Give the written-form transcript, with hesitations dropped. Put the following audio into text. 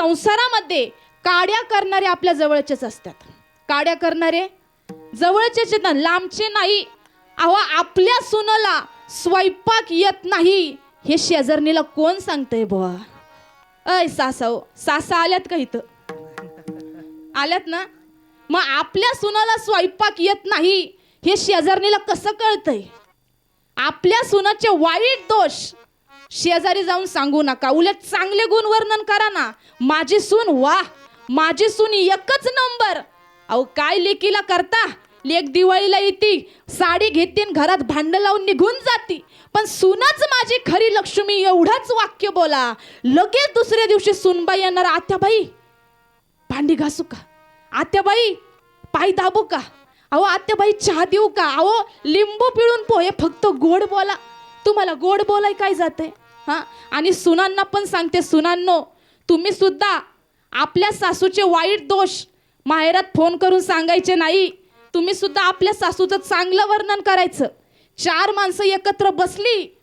संसारामध्ये काड्या करणारे आपल्या जवळचेच असतात. काड्या करणारे जवळचेच येतात, लांबचे नाही. अहो आपल्या सुनाला स्वयंपाक येत नाही हे शेजारणीला कोण सांगतंय बुवा? अय सासा, सासा आल्यात का इथं? आल्यात ना? मग आपल्या सुनाला स्वयंपाक येत नाही हे शेजारणीला कसं कळतंय? आपल्या सुनाचे वाईट दोष शेजारी जाऊन सांगू नका, उलट चांगले गुण वर्णन करा ना. माझी सून वाह, माझी सून एकच नंबर. अहो काय लेकीला करता? लेक दिवाळीला येते, साडी घेते, घरात भांड लावून निघून जाती. पण सुनाच माझी खरी लक्ष्मी एवढंच वाक्य बोला, लगेच दुसऱ्या दिवशी सुनबाई येणार. आत्याबाई भांडी घासू का? आत्याबाई पाय दाबू का? अहो आत्याबाई चहा देऊ का? अहो लिंबू पिळून पोहे. फक्त गोड बोला. तुम्हाला गोड बोलाय काय जाते? हा. आणि सुनांना पण सांगते, सुनांनो तुम्ही सुद्धा आपल्या सासूचे वाईट दोष माहेरात फोन करून सांगायचे नाही. तुम्ही सुद्धा आपल्या सासूचं चांगलं वर्णन करायचं. 4 माणसं एकत्र बसली